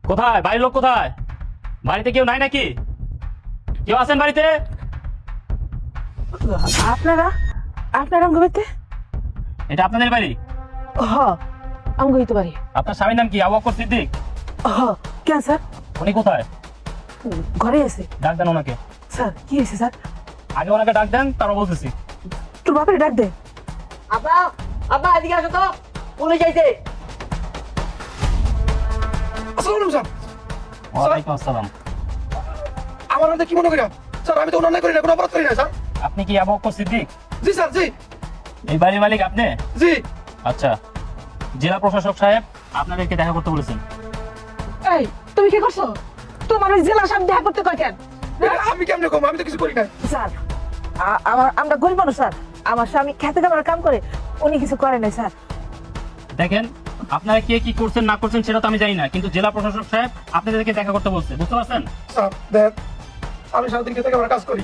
কোথায় বাড়ির লোক কোথায়? বাড়িতে কেউ নাই নাকি? কেউ আছেন বাড়িতে? আপনারা আপনারা আমগোতে? এটা আপনাদের বাড়ি? হ আমগোইতে পারি। আপনার স্বামীর নাম কি? আবু বকর সিদ্দিক? হ কেন স্যার? উনি কোথায়? ঘরে আছে। ডাক দেন ওনাকে। স্যার কি হয়েছে স্যার? আগে ওনাকে ডাক দেন, তারপর বলতেছি। তোর বাপের ডাক দে। আব্বা আব্বা এদিকে আসো তো, পুলিশ আইছে। আসসালামু আলাইকুম স্যার। ওয়ালাইকুম আসসালাম। আমার মধ্যে কি মনে করি স্যার? আমি তো অন্যায় করি না, কোনো অপরাধ করি না স্যার। আপনি কি আবু বকর সিদ্দিক? জি স্যার, জি এই বাড়ির মালিক আপনি? জি। আচ্ছা, জেলা প্রশাসক সাহেব আপনাদেরকে দেখা করতে বলেছেন। এই তুমি কি করছো? তোমার ওই জেলা সাহেব দেখা করতে কয় কেন? আমি কেমনে কম? আমি তো কিছু করি না স্যার আমরা গরিব মানুষ স্যার। আমার স্বামী খেতে কামার কাম করে, উনি কিছু করে নাই স্যার। দেখেন, আপনারা কে কি করছেন না করছেন সেটা তো আমি জানি না, কিন্তু জেলা প্রশাসক সাহেব আপনাদেরকে দেখা করতে বলছে, বুঝতে পারছেন? স্যার। দেখ, আমি সারাদিন খেতে আমার কাজ করি,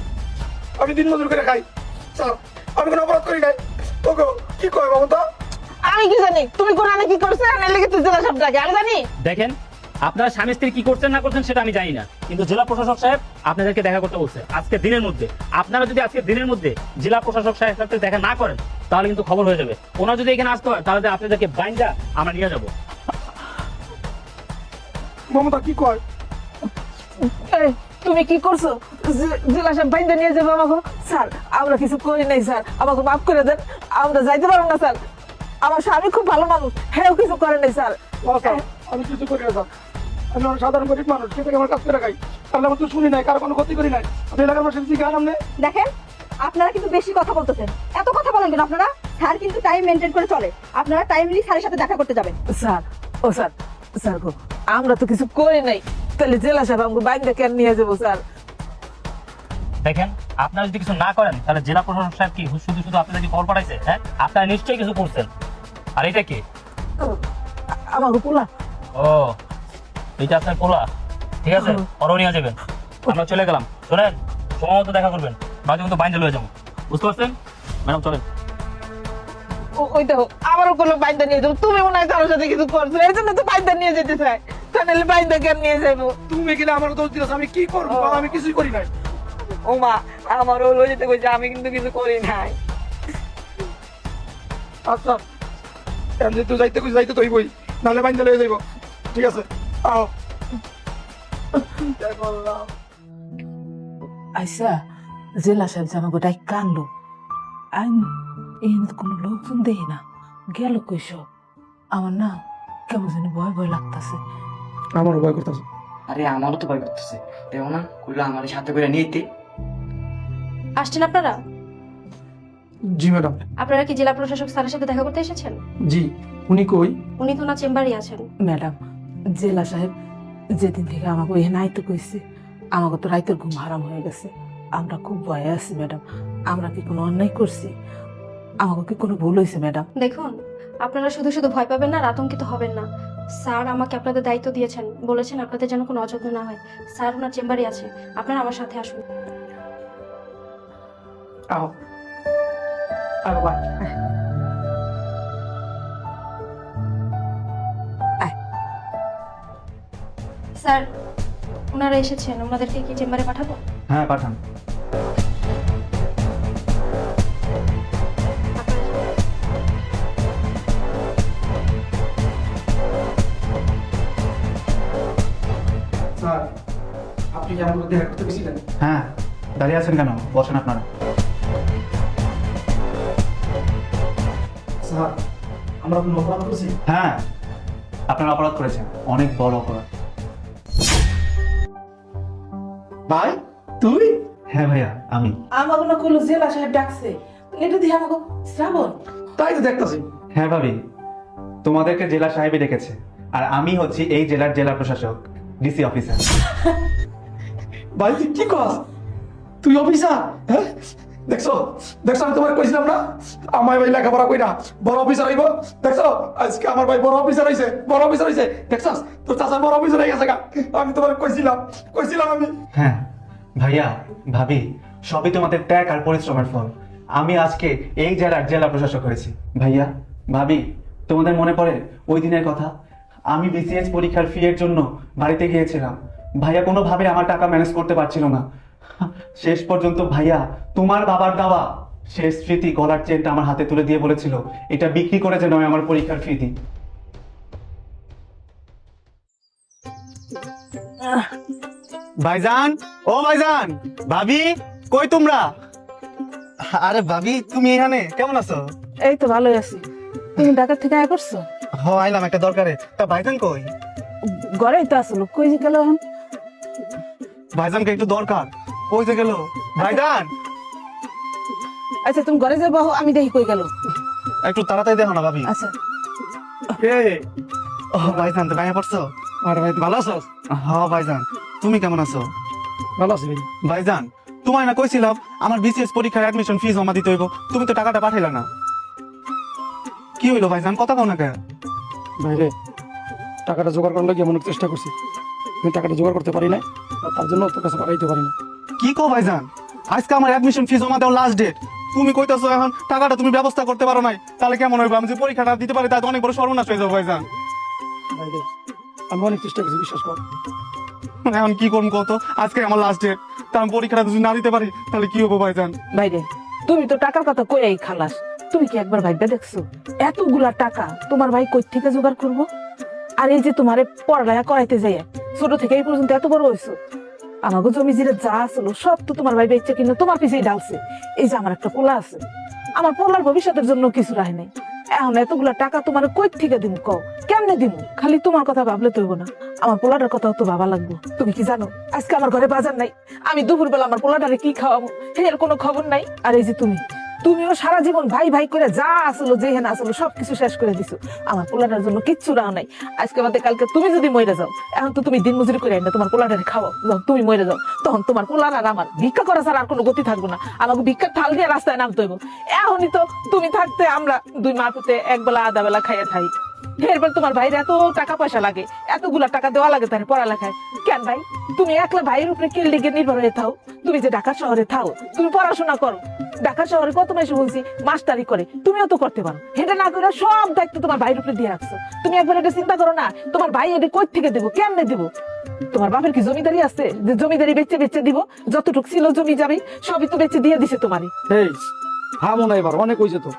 আমি দিন মজুর করে খাই স্যার। আমি কোনো অপরাধ করি নাই। ওকে কি কয় মমতা? আমি কি জানি তুমি কোরআনে কি করছো? না লেগে তুই জেলা সাহেব ডাকে আমি জানি। দেখেন, আপনারা স্বামী স্ত্রী কি করছেন না করছেন সেটা আমি জানি না, কিন্তু জেলা প্রশাসক সাহেব আপনাদেরকে দেখা করতে বলছে আজকে দিনের মধ্যে। আপনারা যদি আজকে দিনের মধ্যে জেলা প্রশাসক সাহেব সাথে দেখা না করেন তাহলে কিন্তু খবর হয়ে যাবে। ওনারা যদি এখানে আসতে হয় তাহলে আপনাদেরকে বাইন্দা আমরা নিয়ে যাবো। মমতা কি কয়? এই, তুমি কি করছো? জেলা সাহেব বাইন্দা নিয়ে যাবো আমাকে? স্যার আমরা কিছু করি নাই স্যার, আমাকে মাফ করে দেন, আমরা যাইতে পারবো না স্যার। আমার স্বামী খুব ভালো মানুষ, হ্যাঁ কিছু করে নাই স্যার। স্যার আমি কিছু করি না স্যার। আমি অনেক সাধারণ গরিব মানুষ, খেতে আমার কাজ করে খাই। তাহলে আমার তো শুনি নাই, কারো কোনো ক্ষতি করি নাই। আপনি এলাকার মানুষের কি গান আপনি? দেখেন, আপনারা কিন্তু বেশি কথা বলতেছেন। এত কথা বলেন কেন আপনারা? স্যার কিন্তু টাইম মেনটেন করে চলে। আপনারা টাইমলি স্যারের সাথে দেখা করতে যাবেন। স্যার ও স্যার, স্যার গো আমরা তো কিছু করি নাই, তাহলে জেলা সাহেব আমাকে বাইন্দা কেন নিয়ে যাবো স্যার? দেখেন, আপনারা যদি কিছু না করেন তাহলে জেলা প্রশাসক সাহেব কি শুধু শুধু আপনাদেরকে খবর পাঠাইছে? হ্যাঁ, আপনারা নিশ্চয়ই কিছু করছেন। আর এটা কি? আমাকে পোলা। ও, এইটা আপনার পোলা? ঠিক আছে, ওরাও নিয়ে যাবেন। আমরা চলে গেলাম। শোনেন, সময় মতো দেখা করবেন, মাঝে মতো বাইন্দা লয়ে যাবো, বুঝতে পারছেন? ম্যাডাম চলেন। ওই দেখো আমারও কোনো বাইন্দা নিয়ে যাবো। তুমি মনে হয় কারোর সাথে কিছু করছো, এই জন্য তো বাইন্দা নিয়ে যেতে চাই। তাহলে বাইন্দা কেন নিয়ে যাবো? তুমি গেলে আমার দোষ দিলাস, আমি কি করবো? আমি কিছুই করি নাই। ও মা, আমারও লয়ে যেতে কইছে, আমি কিন্তু কিছু করি নাই। আচ্ছা, এমনি তুই যাইতে কই যাইতে তুই বই, নাহলে বাইন্দা লয়ে যাইব। ঠিক আছে, আও। আচ্ছা, জেলা সাহেব যে আমাকে ডাক কানলো, আইন এই কোনো লোকজন দেখি না, গেল কইস? আমার না কেমন জানি ভয় ভয় লাগতেছে। আমারও ভয় করতেছে। আরে আমারও তো ভয় করতেছে। দেখো না, কইলো আমার সাথে করে নিতে। আসছেন আপনারা? জি ম্যাডাম। আপনারা কি জেলা প্রশাসক স্যারের সাথে দেখা করতে এসেছেন? জি, উনি কই? উনি তো না চেম্বারই আছেন। ম্যাডাম, জেলা সাহেব যেদিন থেকে আমাকে এখানে আইতে কইছে, আমাকে তো রাইতের ঘুম হারাম হয়ে গেছে। আমরা খুব ভয়ে আছি ম্যাডাম। আমরা কি কোনো অন্যায় করছি? আমাকে কি কোনো ভুল হয়েছে ম্যাডাম? দেখুন, আপনারা শুধু শুধু ভয় পাবেন না আর আতঙ্কিত হবেন না। স্যার আমাকে আপনাদের দায়িত্ব দিয়েছেন, বলেছেন আপনাদের যেন কোনো অযত্ন না হয়। স্যার ওনার চেম্বারে আছে, আপনারা আমার সাথে আসুন। আও। আর বাবা, স্যার ওনারা এসেছেন, ওনাদেরকে কি চেম্বারে পাঠাবো? হ্যাঁ পাঠান। স্যার আপনি কি আমার দেখা করতে গেছিলেন? হ্যাঁ, দাঁড়িয়ে আছেন কেন? বসেন আপনারা। স্যার আমরা কোনো অপরাধ করছি? হ্যাঁ, আপনারা অপরাধ করেছেন, অনেক বড় অপরাধ। ভাই তুই? হ্যাঁ ভাইয়া, আমি। আমাকে না করলো জেলা সাহেব ডাকছে, এটা দিয়ে আমাকে শ্রাবণ। তাই তো দেখতেছি। হ্যাঁ ভাবি, তোমাদেরকে জেলা সাহেবই ডেকেছে, আর আমি হচ্ছি এই জেলার জেলা প্রশাসক, ডিসি অফিসার। ভাই তুই কি কস? তুই অফিসার? হ্যাঁ, দেখছো দেখছো, আমি তোমার কইছিলাম না আমার ভাই লেখাপড়া কই না বড় অফিসার হইব। দেখছো আজকে আমার ভাই বড় অফিসার হইছে, বড় অফিসার হইছে। দেখছস তোর চাচা বড় অফিসার হয়ে গেছে গা। আমি তোমার কইছিলাম আমি। হ্যাঁ ভাইয়া, ভাবি, সবই তোমাদের ত্যাগ আর পরিশ্রমের ফল। আমি আজকে এই জেলার জেলা প্রশাসক হয়েছি। ভাইয়া, ভাবি, তোমাদের মনে পড়ে ওই দিনের কথা? আমি বিসিএস পরীক্ষার ফি এর জন্য বাড়িতে গিয়েছিলাম। ভাইয়া কোনোভাবে আমার টাকা ম্যানেজ করতে পারছিল না। শেষ পর্যন্ত ভাইয়া তোমার বাবার দেওয়া শেষ স্মৃতি গলার চেনটা আমার হাতে তুলে দিয়ে বলেছিল এটা বিক্রি করে যেন আমি আমার পরীক্ষার ফি দিই। ভাইজান, ও ভাইজান, ভাবি কই তোমরা? আরে ভাবি তুমি এখানে কেমন আছো? এই তো ভালোই আছি। তুমি ঢাকা থেকে আয় করছো? হ আইলাম একটা দরকারে। তা ভাইজান কই? ঘরেই তো আসলো, কই যে গেল এখন? ভাইজানকে একটু দরকার। কই যে গেল ভাইজান? আচ্ছা তুমি ঘরে যাবো, আমি দেখি কই গেল। একটু তাড়াতাড়ি দেখো না ভাবি। আচ্ছা ও ভাইজান, তো গায়ে পড়ছো? আর ভাই ভালো আছো? হ ভাইজান, তুমি কেমন আছো? ভালো আছি ভাই। ভাইজান তোমায় না কইছিলাম আমার বিসিএস পরীক্ষার অ্যাডমিশন ফি জমা দিতে হইব, তুমি তো টাকাটা পাঠাইলা না। কি হইলো ভাইজান, কথা কও না কেন? ভাই রে, টাকাটা জোগাড় করার লাগে এমন চেষ্টা করছি, আমি টাকাটা জোগাড় করতে পারি না, আর তার জন্য তোর কাছে পাঠাইতে পারি না। কি কও ভাইজান, আজকে আমার অ্যাডমিশন ফি জমা দেওয়ার লাস্ট ডেট, তুমি কইতাছো এখন টাকাটা তুমি ব্যবস্থা করতে পারো নাই, তাহলে কেমন হইব? আমি যে পরীক্ষাটা দিতে পারি তাতে অনেক বড় সর্বনাশ হয়ে যাবে ভাইজান। ভাই রে, আমি অনেক চেষ্টা করছি, বিশ্বাস কর। এখন কি করুন কত, আজকে আমার লাস্ট ডেট, তা আমি পরীক্ষাটা যদি না দিতে পারি তাহলে কি হবো ভাইজান? বাইরে, তুমি তো টাকার কথা কই খালাস, তুমি কি একবার ভাইবা দেখছো এতগুলা টাকা তোমার ভাই কই থেকে জোগাড় করবো? আর এই যে তোমারে পড়ালেখা করাইতে যাই ছোট থেকে এই পর্যন্ত এত বড় হয়েছো, আমাকে জমি জিরে যা আসলো সব তো তোমার ভাই বেচছে কিনা তোমার পিছিয়ে ঢালছে। এই যে আমার একটা পোলা আছে, আমার পোলার ভবিষ্যতের জন্য কিছু রায় নাই, এখন এতগুলা টাকা তোমার কই থেকে দিমু কও, কেমনে দিমু? খালি তোমার কথা ভাবলে তো হইব না, আমার পোলাটার কথাও তো ভাবা লাগবে। তুমি কি জানো আজকে আমার ঘরে বাজার নাই, আমি দুপুর বেলা আমার পোলাটারে কি খাওয়াবো এর কোনো খবর নাই। আর এই যে তুমিও সারা জীবন ভাই ভাই করে যা আসলো যেখানে আসলো সবকিছু শেষ করে দিছো, আমার পোলাটার জন্য কিচ্ছু রাও নাই। আজকে বাদে কালকে তুমি যদি মরে যাও, এখন তো তুমি দিন মজুরি করে না তোমার পোলাটারে খাওয়াও, যখন তুমি মরে যাও তখন তোমার পোলার আর আমার ভিক্ষা করা ছাড়া আর কোনো গতি থাকবো না, আমাকে ভিক্ষার থাল দিয়ে রাস্তায় নামতে হইব। এখনই তো তুমি থাকতে আমরা দুই মা পুতে এক বেলা আধা বেলা খাইয়া থাই, এরপর তোমার ভাইয়ের এত টাকা পয়সা লাগে, এতগুলা টাকা দেওয়া লাগে তার পড়ালেখায়। কেন ভাই তুমি একলা ভাইয়ের উপরে কি লিগে নির্ভর হয়ে থাও? তুমি যে ঢাকা শহরে থাও, তুমি পড়াশোনা করো, ঢাকা শহরে কত মাসে বলছি মাস্টারি করে, তুমিও তো করতে পারো, এটা না করে সব দায়িত্ব তোমার ভাইয়ের উপরে দিয়ে রাখছো। তুমি একবার এটা চিন্তা করো না, তোমার ভাই এটা কই থেকে দেবো, কেমনে দেবো? তোমার বাপের কি জমিদারি আছে যে জমিদারি বেচে বেচে দিব? যতটুকু ছিল জমি যাবে সবই তো বেচে দিয়ে দিছে তোমারে। এই হামো না, এবার অনেক হয়েছে তো।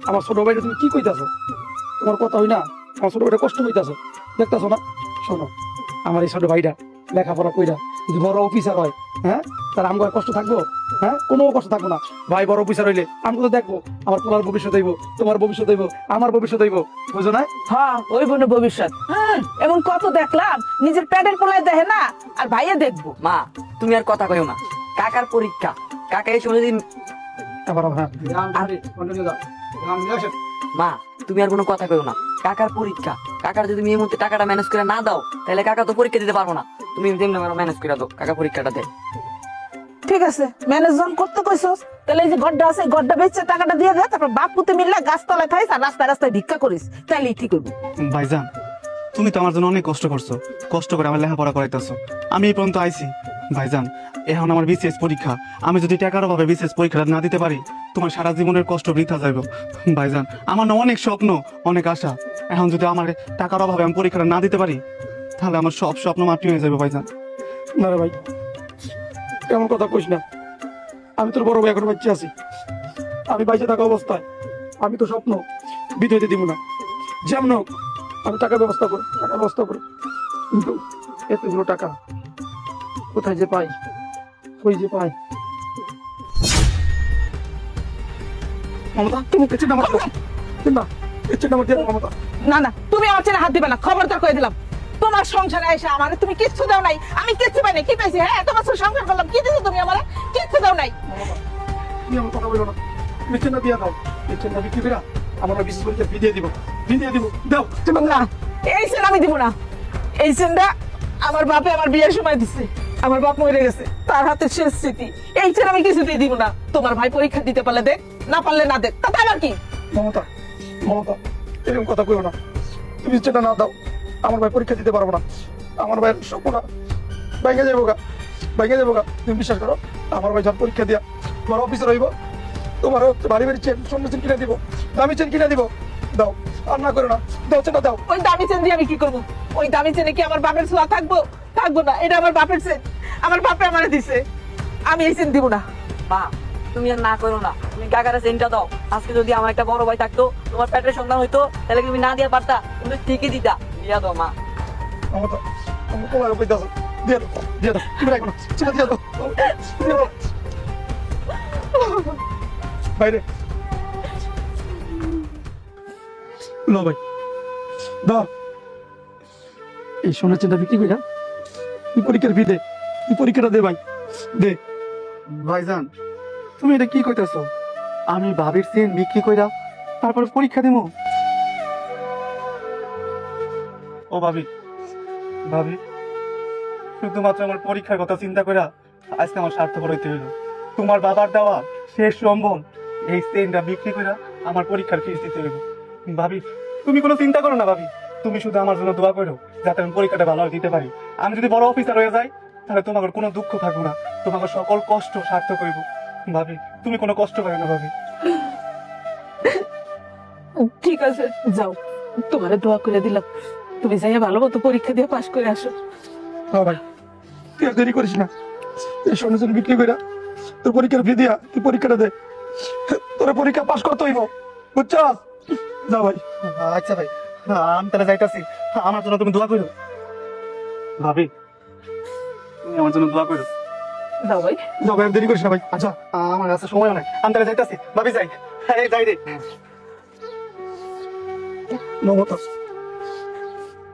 আমার ছোট ভাইটা তুমি কি কইতাছো? তোমার কথা হই না, আমার ছোট ভাইটা কষ্ট হইতাছে, দেখতাছো না? শোনো, আমার এই ছোট ভাইটা লেখাপড়া কইরা যদি বড় অফিসার হয়, হ্যাঁ, তার আমার কষ্ট থাকবো? হ্যাঁ, কোনো কষ্ট থাকবো না। ভাই বড় অফিসার হইলে আমি তো দেখবো আমার পোলার ভবিষ্যৎ হইব, তোমার ভবিষ্যৎ হইব, আমার ভবিষ্যৎ হইব, বুঝো না? হ্যাঁ ওই বোন ভবিষ্যৎ, এমন কত দেখলাম নিজের পেটের পোলায় দেখে না, আর ভাইয়া দেখবো। মা তুমি আর কথা কইও না, কাকার পরীক্ষা, কাকা এই সময় যদি আবার হ্যাঁ, মা তুমি আর কোনো কথা কইও না, কাকার পরীক্ষা, কাকার যদি তুমি এই মুহূর্তে টাকাটা ম্যানেজ করে না দাও তাহলে কাকা তো পরীক্ষা দিতে পারবো না, তুমি যেমনি ম্যানেজ করে দাও, কাকা পরীক্ষাটা দেয়। ঠিক আছে, ম্যানেজ যখন করতে কইছস তাহলে এই যে গড্ডা আছে গড্ডা বেচে টাকাটা দিয়ে দে, তারপর বাপ পুতে মিললে গাছতলায় থাইস আর রাস্তায় রাস্তায় ভিক্ষা করিস, তাইলেই ঠিক হইব। ভাইজান তুমি তো আমার জন্য অনেক কষ্ট করছো, কষ্ট করে আমার লেখাপড়া করাইতেছো, আমি এই পর্যন্ত আইছি। ভাইজান এখন আমার বিসিএস পরীক্ষা, আমি যদি টাকার অভাবে বিসিএস পরীক্ষাটা না দিতে পারি তোমার সারা জীবনের কষ্ট বৃথা যাইব। ভাইজান আমার না অনেক স্বপ্ন, অনেক আশা, এখন যদি আমার টাকার অভাবে আমি পরীক্ষাটা না দিতে পারি তাহলে আমার সব স্বপ্ন মাটি হয়ে যাবে। ভাইজান না রে ভাই, এমন কথা কইস না, আমি তোর বড় ভাই এখন বাচ্চা আছি, আমি বাইচে থাকা অবস্থায় আমি তো স্বপ্ন বিধ হইতে দিব না, যেমন হোক আমি টাকার ব্যবস্থা করি, টাকার ব্যবস্থা করি, কিন্তু এতগুলো টাকা কোথায় যে পাই, কই যে পাই? মমতা তুমি পেছনে আমার না, পেছনে আমার দিয়ে মমতা। না না, তুমি আমার ছেলে হাত দিবে না, খবরদার করে দিলাম। তোমার সংসারে এসে আমারে তুমি কিচ্ছু দাও নাই, আমি কিচ্ছু পাই নাই। কি পাইছি? হ্যাঁ এত বছর সংসার করলাম, কি দিছো তুমি আমারে? কিচ্ছু দাও নাই। তুমি আমার কথা বলো না, পেছনে দিয়ে দাও, পেছনে বিক্রি করে আমার বিশেষ করে ভিডিও দিব, ভিডিও দিব, দাও না, এই সেন আমি দিব না। এই সেনটা আমার বাপে আমার বিয়ের সময় দিছে, আমার বাপ মরে গেছে, তার হাতে শেষ স্মৃতি। এই সেন আমি কিছুতেই দিব না। তোমার ভাই পরীক্ষা দিতে পারলে দেখ, না পারলে না দেখ, তাতে আমার কি? মমতা, মমতা এরকম কথা কইও না, তুমি যেটা না দাও আমার ভাই পরীক্ষা দিতে পারবো না, আমার ভাইয়ের স্বপ্নটা ভেঙে যাবো গা, ভেঙে যাবো গা। তুমি বিশ্বাস করো, আমার ভাই যখন পরীক্ষা দিয়া তোমার অফিসে রইব, তোমার বাড়ি বাড়ি চেন, স্বর্ণ চেন কিনে দিব, দামি চেন কিনে দিব, দাও আর না করো না, দাও চেনটা দাও। ওই দামি চেন দিয়ে আমি কি করবো? ওই দামি চেনে কি আমার বাপের ছোঁয়া থাকবো? থাকবো না। এটা আমার বাপের চেন, আমার বাপে আমারে দিছে। আমি এই চেন দিব না। মা তুমি আর না করো না, তুমি কাকারে চেনটা দাও। আজকে যদি আমার একটা বড় ভাই থাকতো, তোমার পেটের সন্তান হইতো, তাহলে তুমি না দিয়া পারতা, তুমি ঠিকই দিতা। দিয়া দাও মা। আমার তো আমার কোলার উপরে দাও, দিয়ে দাও, দিয়ে দাও, তুমি রাখো না, চেনটা দিয়ে দাও, দিয়ে দাও। বাইরে লো ভাই, দাও এই সোনার চেনটা বিক্রি করে তুই পরীক্ষার ফি দে, তুই পরীক্ষাটা দে ভাই, দে। ভাইজান তুমি এটা কি কইতাছো? আমি ভাবির চেন বিক্রি কইরা তারপর পরীক্ষা দেবো? ও ভাবি, ভাবি শুধুমাত্র আমার পরীক্ষার কথা চিন্তা কইরা আজকে আমার স্বার্থপর হইতে হইল। তোমার বাবার দেওয়া শেষ সম্বল এই চেনটা বিক্রি কইরা আমার পরীক্ষার ফিস দিতে হইব। ভাবি তুমি কোনো চিন্তা করো না ভাবি, তুমি শুধু আমার জন্য দোয়া করো যাতে আমি পরীক্ষাটা ভালোভাবে দিতে পারি। আমি যদি বড় অফিসার হয়ে যাই তাহলে তোমার কোনো দুঃখ থাকবো না, তোমাকে সকল কষ্ট সার্থক হইব। ভাবি তুমি কোনো কষ্ট পাবে না ভাবি। ঠিক আছে, যাও, তোমারে দোয়া করে দিলাম। তুমি যাইয়া ভালো মতো পরীক্ষা দিয়ে পাশ করে আসো। হ্যাঁ ভাই, তুই আর দেরি করিস না, এই সোনার চেন বিক্রি করে তোর পরীক্ষার ফি দিয়া তুই পরীক্ষাটা দে, তোর পরীক্ষা পাস করতে হইব, বুঝছস? যা ভাই। আচ্ছা ভাই, আমি তাহলে যাইতাছি, আমার জন্য তুমি দোয়া করো। ভাবি তুমি আমার জন্য দোয়া করো। যাও ভাই। যা ভাই, আর দেরি করিস না ভাই। আচ্ছা আমার কাছে সময় নাই, আমি তাহলে যাইতাছি। ভাবি যাই, হ্যাঁ যাই রে। মমতা,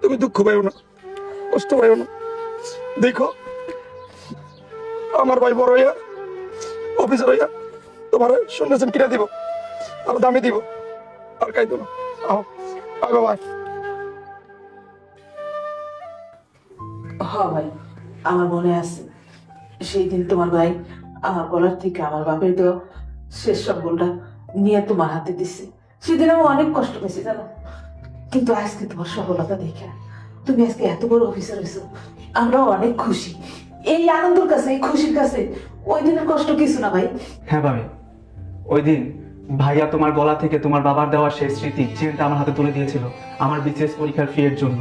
তুমি দুঃখ পাইও না, কষ্ট পাইও না। দেখো আমার ভাই বড় হইয়া অফিসার হইয়া তোমার শুনেছেন কিনা দিব, আর দামি দিব, আর কাইতো না। আহ বাবা। হ্যাঁ ভাই, আমার মনে আছে সেই দিন তোমার ভাই আমার গলার থেকে আমার বাপের দেওয়া শেষ সম্বলটা নিয়ে তোমার হাতে দিছে। সেদিন আমি অনেক কষ্ট পেয়েছি জানো, কিন্তু আজকে তোমার সফলতা দেখে তুমি আজকে এত বড় অফিসার হয়েছো, আমরাও অনেক খুশি। এই আনন্দের কাছে, এই খুশির কাছে ওই দিনের কষ্ট কিছু না ভাই। হ্যাঁ ভাবি, ওই দিন ভাইয়া তোমার গলা থেকে তোমার বাবার দেওয়ার শেষ স্মৃতি চেনটা আমার হাতে তুলে দিয়েছিল আমার বিসিএস পরীক্ষার ফি এর জন্য।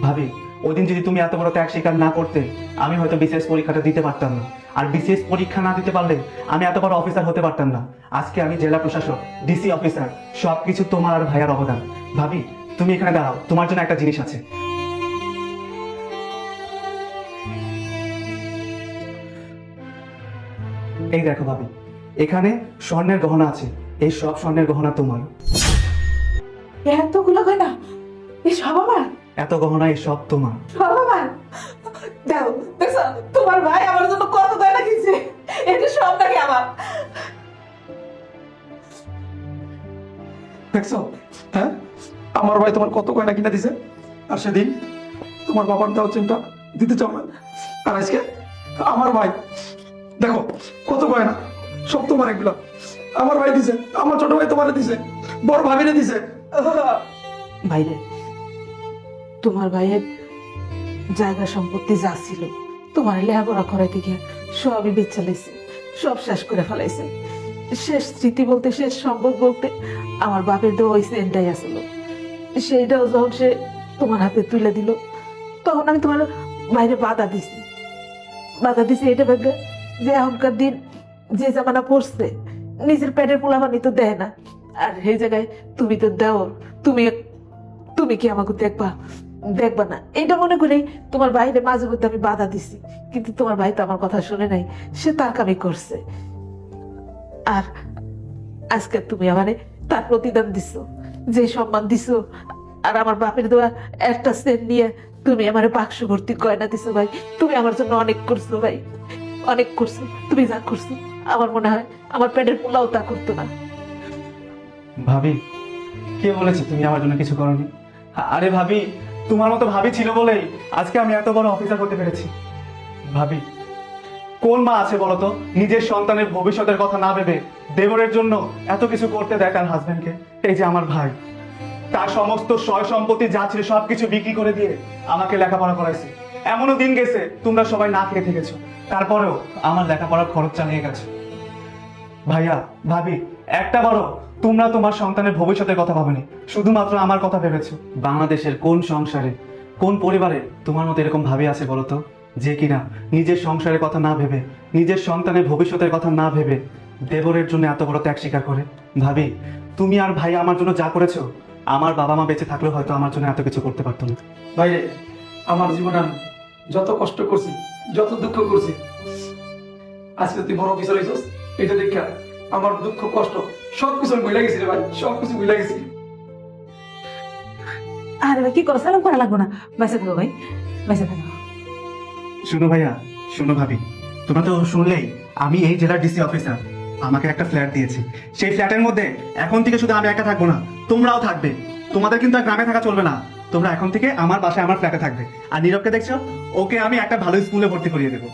ভাবি ওই দিন যদি তুমি এত বড় ত্যাগ স্বীকার না করতে, আমি হয়তো বিসিএস পরীক্ষাটা দিতে পারতাম না। আর বিসিএস পরীক্ষা না দিতে পারলে আমি এত বড় অফিসার হতে পারতাম না। আজকে আমি জেলা প্রশাসক, ডিসি অফিসার, সবকিছু তোমার আর ভাইয়ার অবদান। ভাবি তুমি এখানে দাঁড়াও, তোমার জন্য একটা জিনিস আছে। এই দেখো ভাবি, এখানে স্বর্ণের গহনা আছে, এই সব স্বর্ণের গহনা তোমার। এতগুলো গয়না এই সব আমার, এত গহনা এই সব তোমার। সব আমার। দেখো দেখছো তোমার ভাই আমার জন্য কত গয়না কিনছে, এটা সব নাকি আমার। দেখছো, হ্যাঁ আমার ভাই তোমার কত গয়না কিনা দিছে, আর সেদিন তোমার বাবার দেওয়া চেনটা দিতে চাও না, আর আজকে আমার ভাই দেখো কত গয়না, সব তোমার এগুলো। আমার ভাই দিছে, আমার ছোট ভাই তোমারে দিছে, বড় ভাবিরে দিছে। ভাইরে, তোমার ভাইয়ের জায়গা সম্পত্তি যা ছিল তোমার লেখাপড়া করাইতে গিয়ে সবই বেচালাইছে, সব শেষ করে ফেলাইছে। শেষ স্মৃতি বলতে, শেষ সম্পদ বলতে আমার বাপের দেওয়া ওই সেন্টাই আসলো। সেইটাও যখন সে তোমার হাতে তুলে দিল, তখন আমি তোমার বাইরে বাধা দিছি, এটা ভেবে যে এখনকার দিন যে জামানা পড়ছে, নিজের পেটের পোলাপানি তো দেয় না, আর সেই জায়গায় তুমি তো দেও, তুমি কি আমাকে দেখবা না, এটা মনে করে তোমার বাইরে মাঝে মধ্যে আমি বাধা দিছি। কিন্তু তোমার ভাই তো আমার কথা শুনে নাই, সে তার কামি করছে। আর আজকে তুমি আমারে তার প্রতিদান দিছো, যে সম্মান দিছো, আর আমার বাপের দেওয়া একটা সেন নিয়ে তুমি আমার বাক্স ভর্তি গয়না দিছো। ভাই তুমি আমার জন্য অনেক করছো, ভাই অনেক করছো। তুমি যা করছো আমার মনে হয় আমার পেটের পোলাও তা করতো না। ভাবি কে বলেছে তুমি আমার জন্য কিছু করনি? আরে ভাবি, তোমার মতো ভাবি ছিল বলেই আজকে আমি এত বড় অফিসার হতে পেরেছি। ভাবি কোন মা আছে বলতো নিজের সন্তানের ভবিষ্যতের কথা না ভেবে দেবরের জন্য এত কিছু করতে দেয় তার হাজবেন্ডকে? এই যে আমার ভাই, তার সমস্ত সয় সম্পত্তি যা ছিল সবকিছু বিক্রি করে দিয়ে আমাকে লেখাপড়া করাইছে। এমনও দিন গেছে তোমরা সবাই না খেয়ে থেকেছো, তারপরেও আমার লেখাপড়ার খরচ চালিয়ে গেছে। ভাইয়া ভাবি একটা বারো তোমরা তোমার সন্তানের ভবিষ্যতের কথা ভাবেনি, শুধুমাত্র আমার কথা ভেবেছো। বাংলাদেশের কোন সংসারে, কোন পরিবারে তোমার মতো এরকম ভাবি আছে বলো তো, যে কিনা নিজের সংসারের কথা না ভেবে, নিজের সন্তানের ভবিষ্যতের কথা না ভেবে দেবরের জন্য এত বড় ত্যাগ স্বীকার করে? ভাবি, তুমি আর ভাই আমার জন্য যা করেছো, আমার বাবা মা বেঁচে থাকলেও হয়তো আমার জন্য এত কিছু করতে পারতো না। বাইরে আমার জীবনে আমি যত কষ্ট করছি, যত দুঃখ করছি, আজকে তুই বড় অফিসার হয়েছিস, এটা দেখা আমার দুঃখ কষ্ট সবকিছু আমি ভুলে গেছি রে ভাই, সবকিছু ভুলে গেছি। আরে ভাই কি করো, সালাম করা লাগবো না, বেঁচে থাকো ভাই, বেঁচে থাকো। শুনো ভাইয়া, শুনো ভাবি, তোমরা তো শুনলেই আমি এই জেলার ডিসি অফিসার, আমাকে একটা ফ্ল্যাট দিয়েছে। সেই ফ্ল্যাটের মধ্যে এখন থেকে শুধু আমি একা থাকবো না, তোমরাও থাকবে। তোমাদের কিন্তু আর গ্রামে থাকা চলবে না, তোমরা এখন থেকে আমার বাসায় আমার ফ্ল্যাটে থাকবে। আর নীরবকে দেখছো, ওকে আমি একটা ভালো স্কুলে ভর্তি করিয়ে দেবো।